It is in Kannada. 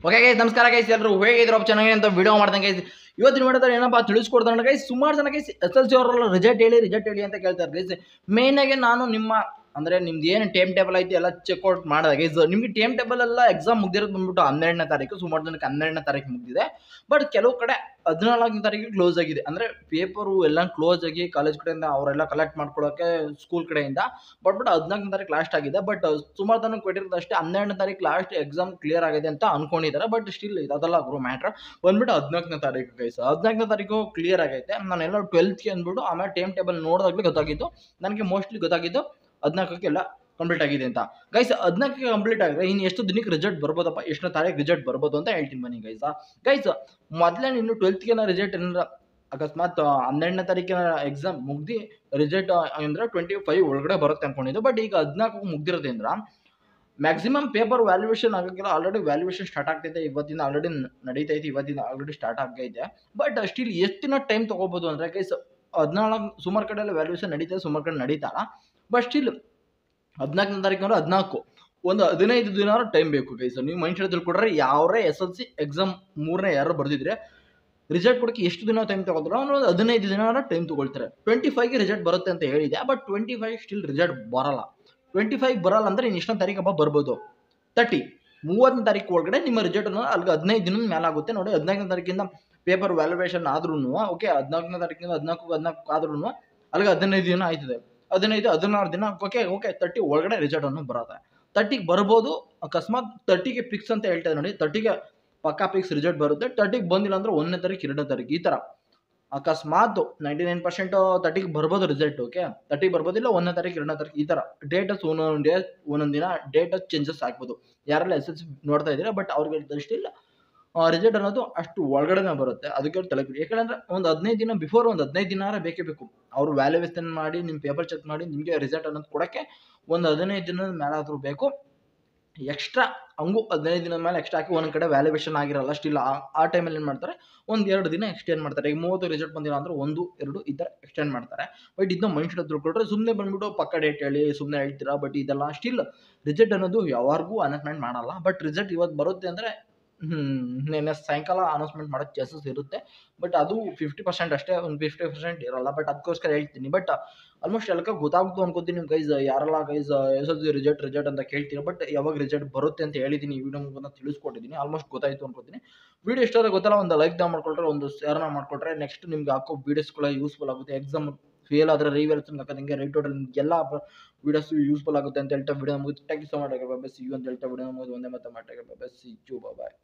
ಓಕೆ ಗೈಸ್, ನಮಸ್ಕಾರ ಗೈಸ್. ಎಲ್ಲರೂ ಹೇಗಿದ್ರು ಚೆನ್ನಾಗಿ ಅಂತ ವಿಡಿಯೋ ಮಾಡ್ದಂಗೆ ಗೈಸ್. ಇವತ್ತಿನ ವಿಡಿಯೋದಲ್ಲಿ ಏನಪ್ಪ ತಿಳಿಸ್ಕೊಡ್ತಾನೆ ಗೈಸ್. ಸುಮಾರು ಜನ ಗೈಸ್ SLC ಅವರೆಲ್ಲ ರಿಸಲ್ಟ್ ಹೇಳಿ ಅಂತ ಕೇಳ್ತಾರೆ ಗೈಸ್. ಮೇನ್ ಆಗಿ ನಾನು ನಿಮ್ಮ ಅಂದ್ರೆ ನಿಮ್ದು ಏನು ಟೈಮ್ ಟೇಬಲ್ ಐತಿ ಎಲ್ಲ ಚೆಕ್ಔಟ್ ಮಾಡಿದೆ ಗೈಸ್. ನಿಮ್ಗೆ ಟೈಮ್ ಟೇಬಲ್ ಎಲ್ಲ ಎಕ್ಸಾಮ್ ಮುಗ್ದಿರೋದು ಬಂದ್ಬಿಟ್ಟು 12ನೇ ತಾರೀಕು. ಸುಮಾರು ಜನಕ್ಕೆ 12ನೇ ತಾರೀಕು ಮುಗ್ದಿದೆ. ಬಟ್ ಕೆಲವು ಕಡೆ 14ನೇ ತಾರೀಕು ಕ್ಲೋಸ್ ಆಗಿದೆ. ಅಂದ್ರೆ ಪೇಪರು ಎಲ್ಲ ಕ್ಲೋಸ್ ಆಗಿ ಕಾಲೇಜ್ ಕಡೆಯಿಂದ ಅವರೆಲ್ಲ ಕಲೆಕ್ಟ್ ಮಾಡ್ಕೊಳ್ಳೋಕೆ ಸ್ಕೂಲ್ ಕಡೆಯಿಂದ ಬಟ್ 14ನೇ ತಾರೀಕು ಲಾಸ್ಟ್ ಆಗಿದೆ. ಬಟ್ ಸುಮಾರು ಜನ ಕೊಟ್ಟಿರೋದು ಅಷ್ಟೇ 12ನೇ ತಾರೀಕು ಲಾಸ್ಟ್ ಎಕ್ಸಾಮ್ ಕ್ಲಿಯರ್ ಆಗಿದೆ ಅಂತ ಅನ್ಕೊಂಡಿದ್ದಾರೆ. ಬಟ್ ಸ್ಟಿಲ್ ಅದೆಲ್ಲ ಗುರು ಮ್ಯಾಟ್ರ್ ಬಂದ್ಬಿಟ್ಟು 14ನೇ ತಾರೀಕು ಗೈಸ್. 14ನೇ ತಾರೀಕು ಕ್ಲಿಯರ್ ಆಗೈತೆ. ನಾನೆಲ್ಲ 12ಗೆ ಅಂದ್ಬಿಟ್ಟು ಆಮೇಲೆ ಟೈಮ್ ಟೇಬಲ್ ನೋಡಿದಾಗಲೇ ಗೊತ್ತಾಗಿದ್ದು. ನನಗೆ ಮೋಸ್ಟ್ಲಿ ಗೊತ್ತಾಗಿದ್ದು 14ಕ್ಕೆ ಎಲ್ಲ ಕಂಪ್ಲೀಟ್ ಆಗಿದೆ ಅಂತ ಗೈಸ್. 14ಕ್ಕೆ ಕಂಪ್ಲೀಟ್ ಆಗಿದ್ರೆ ಇನ್ನು ಎಷ್ಟು ದಿನಕ್ಕೆ ರಿಸಲ್ಟ್ ಬರ್ಬೋದಪ್ಪ, ಎಷ್ಟನೇ ತಾರೀಕು ರಿಸಲ್ಟ್ ಬರ್ಬೋದು ಅಂತ ಹೇಳ್ತೀನಿ ಬನ್ನಿ ಗೈಸ್. ಮೊದಲೇ ಇನ್ನು 12ಗೆ ರಿಸಲ್ಟ್ ಏನಾರ ಅಕಸ್ಮಾತ್ 12ನೇ ತಾರೀಕಿನ ಎಕ್ಸಾಮ್ ಮುಗ್ದು ರಿಸಲ್ಟ್ ಅಂದ್ರೆ 25 ಒಳಗಡೆ ಬರುತ್ತೆ ಅನ್ಕೊಂಡಿದ್ದು. ಬಟ್ ಈಗ 14 ಮುಗ್ದಿರೋದ್ರಿಂದ ಮ್ಯಾಕ್ಸಿಮಮ್ ಪೇಪರ್ ವ್ಯಾಲ್ಯೂಯೇಷನ್ ಆಗಕ್ಕಿಲ್ಲ. ಆಲ್ರೆಡಿ ವ್ಯಾಲ್ಯೂಯೇಷನ್ ಸ್ಟಾರ್ಟ್ ಆಗ್ತೈತೆ. ಇವತ್ತಿನ ಆಲ್ರೆಡಿ ನಡೀತೈತೆ. ಇವತ್ತಿನ ಆಲ್ರೆಡಿ ಸ್ಟಾರ್ಟ್ ಆಗೈತೆ. ಬಟ್ ಸ್ಟಿಲ್ ಎಷ್ಟು ದಿನ ಟೈಮ್ ತಗೋಬಹುದು ಅಂದ್ರೆ ಗೈಸ್ 14 ಸುಮಾರು ಕಡೆ ಎಲ್ಲ ವ್ಯಾಲ್ಯೂಯೇಷನ್ ನಡೀತದೆ, ಸುಮಾರು ಕಡೆ ನಡೀತಾರ. ಬಟ್ ಸ್ಟಿಲ್ 14ನೇ ತಾರೀಕು 14 ಒಂದು 15 ದಿನ ಟೈಮ್ ಬೇಕು ಗೈಸ್. ನೀವು ಮೈಂಡ್ ಸೆಟ್ ತಿಳ್ಕೊಡ್ರೆ ಯಾವ್ರೇ SLC ಎಕ್ಸಾಮ್ 3ನೇ ಯಾರು ಬರ್ದಿದ್ರೆ ರಿಸಲ್ಟ್ ಕೊಡಕ್ಕೆ ಎಷ್ಟು ದಿನ ಟೈಮ್ ತಗೋದ್ರು ಅವ್ರು 15 ದಿನ ಟೈಮ್ ತಗೊಳ್ತಾರೆ. 25ಗೆ ರಿಸಲ್ಟ್ ಬರುತ್ತೆ ಅಂತ ಹೇಳಿದೆ. ಬಟ್ 25 ಸ್ಟಿಲ್ ರಿಸಲ್ಟ್ ಬರಲ್ಲ. 25 ಬರಲ್ಲ ಅಂದ್ರೆ ಇನ್ನು ಎಷ್ಟನೇ ತಾರೀಕಪ್ಪ ಬರ್ಬೋದು? 30ನೇ ತಾರೀಕು ಒಳಗಡೆ ನಿಮ್ಮ ರಿಸಲ್ಟ್ ಅಲ್ಲಿಗೆ 15 ದಿನದ ಮೇಲೆ ಆಗುತ್ತೆ ನೋಡಿ. 14ನೇ ತಾರೀಕಿಂದ ಪೇಪರ್ ವ್ಯಾಲ್ಯೂಯೇಷನ್ ಆದ್ರೂ ಓಕೆ, 14ನೇ ತಾರೀಕಿಂದ 14 ಆದ್ರೂ ಅಲ್ಲಿಗೆ 15 ದಿನ ಆಯ್ತದೆ. 16 ದಿನ ಓಕೆ 30 ಒಳಗಡೆ ರಿಸಲ್ಟ್ ಅನ್ನು ಬರುತ್ತೆ. 30ಗೆ ಬರ್ಬೋದು. ಅಕಸ್ಮಾತ್ 30ಗೆ ಫಿಕ್ಸ್ ಅಂತ ಹೇಳ್ತಾ ನೋಡಿ. 30ಗೆ ಪಕ್ಕಾ ಫಿಕ್ಸ್ ರಿಸಲ್ಟ್ ಬರುತ್ತೆ. 30ಗೆ ಬಂದಿಲ್ಲ ಅಂದ್ರೆ 1ನೇ ತಾರೀಕು 2ನೇ ತಾರೀಕು ಈ ತರ ಅಕಸ್ಮಾತ್ 99% 30ಗೆ ಬರ್ಬೋದು ರಿಸಲ್ಟ್. ಓಕೆ, 30ಗೆ ಬರ್ಬೋದಿಲ್ಲ 1ನೇ ತಾರೀಕು 2ನೇ ತಾರೀಕು ಈ ತರ ಡೇಟಸ್ ಒಂದೊಂದು ದಿನ ಡೇಟಸ್ ಚೇಂಜಸ್ ಆಗ್ಬೋದು. ಯಾರೆಲ್ಲ SLC ನೋಡ್ತಾ ಇದ್ದೀರಾ ಬಟ್ ಅವ್ರಿಗೆ ಸ್ಟಿಲ್ ರಿಸಲ್ಟ್ ಅನ್ನೋದು ಅಷ್ಟು ಒಳಗಡೆನೇ ಬರುತ್ತೆ. ಅದಕ್ಕೆ ತಲೆ ಬಿಡಿ. ಯಾಕಂದ್ರೆ ಒಂದು 15 ದಿನ ಬಿಫೋರ್ ಒಂದು 15 ದಿನ ಬೇಕೇ ಬೇಕು. ಅವರು ವ್ಯಾಲ್ಯೂಯೇಷನ್ ಮಾಡಿ ನಿಮ್ಮ ಪೇಪರ್ ಚೆಕ್ ಮಾಡಿ ನಿಮಗೆ ರಿಸಲ್ಟ್ ಅನ್ನೋದು ಕೊಡಕ್ಕೆ ಒಂದು 15 ದಿನದ ಮೇಲಾದರೂ ಬೇಕು. ಎಕ್ಸ್ಟ್ರಾ ಹಂಗೂ 15 ದಿನದ ಮೇಲೆ ಎಕ್ಸ್ಟ್ರಾ ಹಾಕಿ ಒಂದ್ ಕಡೆ ವ್ಯಾಲ್ಯೂಯೇಷನ್ ಆಗಿರಲ್ಲ. ಸ್ಟಿಲ್ ಆ ಟೈಮಲ್ಲಿ ಏನು ಮಾಡ್ತಾರೆ, 1-2 ದಿನ ಎಕ್ಸ್ಟೆಂಡ್ ಮಾಡ್ತಾರೆ. ಈಗ 30 ರಿಸಲ್ಟ್ ಬಂದಿಲ್ಲ ಅಂದ್ರೆ 1-2 ಈ ಥರ ಎಕ್ಸ್ಟೆಂಡ್ ಮಾಡ್ತಾರೆ. ಬಟ್ ಇದನ್ನ ಮೈಂಡ್ ಸೆಟ್ ತಿಳ್ಕೊಳ್ರೆ ಸುಮ್ಮನೆ ಬಂದ್ಬಿಟ್ಟು ಪಕ್ಕ ಡೇಟ್ ಹೇಳಿ ಸುಮ್ಮನೆ ಹೇಳ್ತೀರಾ. ಬಟ್ ಇದೆಲ್ಲ ಸ್ಟಿಲ್ ರಿಸಲ್ಟ್ ಅನ್ನೋದು ಯಾವಾಗೂ ಅನೌನ್ಸ್ಮೆಂಟ್ ಮಾಡಲ್ಲ. ಬಟ್ ರಿಸಲ್ಟ್ ಇವತ್ತು ಬರುತ್ತೆ ಅಂದರೆ ನೆನ್ನೆ ಸಾಯಂಕಾಲ ಅನೌನ್ಸ್ಮೆಂಟ್ ಮಾಡೋ ಚಾನ್ಸಸ್ ಇರುತ್ತೆ. ಬಟ್ ಅದು 50% ಅಷ್ಟೇ, ಒಂದು 50% ಇರಲ್ಲ. ಬಟ್ ಅದಕ್ಕೋಸ್ಕರ ಹೇಳ್ತೀನಿ. ಬಟ್ ಆಲ್ಮೋಸ್ಟ್ ಎಲ್ಲಕ್ಕ ಗೊತ್ತಾಗ್ತು ಅನ್ಕೋತೀನಿ ಗೈಸ್. ಯಾರೆಲ್ಲ ಗೈಸ್ SLC ರಿಸಲ್ಟ್ ಅಂತ ಕೇಳ್ತೀರಾ. ಬಟ್ ಯಾವಾಗ ರಿಸಲ್ಟ್ ಬರುತ್ತೆ ಅಂತ ಹೇಳಿದ್ದೀನಿ, ಈ ವಿಡಿಯೋ ಮುಖಾಂತರ ತಿಳಿಸ್ಕೊಟ್ಟಿದ್ದೀನಿ. ಆಲ್ಮೋಸ್ಟ್ ಗೊತ್ತಾಯ್ತು ಅನ್ಕೋತೀನಿ. ವಿಡಿಯೋ ಇಷ್ಟ ಗೊತ್ತಲ್ಲ, ಒಂದು ಲೈಕ್ ಮಾಡ್ಕೊಳ್ರೆ, ಒಂದು ಶೇರ್ನ ಮಾಡ್ಕೊಟ್ರೆ ನೆಕ್ಸ್ಟ್ ನಿಮ್ಗೆ ಹಾಕೋ ವೀಡಿಯೋಸ್ಗಳ ಯೂಸ್ಫುಲ್ ಆಗುತ್ತೆ. ಎಕ್ಸಾಮ್ ಫೇಲ್ ಆದರೆ ರೀವ್ಯಾಲ್ಯೂಷನ್ ಹಾಕೋದಂಗೆ ರೈಟ್ ಟೋಟಲ್ ಎಲ್ಲ ವೀಡಿಯೋಸ್ ಯೂಸ್ಫುಲ್ ಆಗುತ್ತೆ ಅಂತ ಹೇಳ್ತಾ ವಿಡಿಯೋ ಮುಗಿದು thank you so much. See you ಅಂತ ಹೇಳ್ತಾ ವಿಡಿಯೋ ಮುಗಿದು ಒಂದೇ ಮತ್ತೆ ಮಾಡಿ ಸಿ ಯು ಬಾಯ್.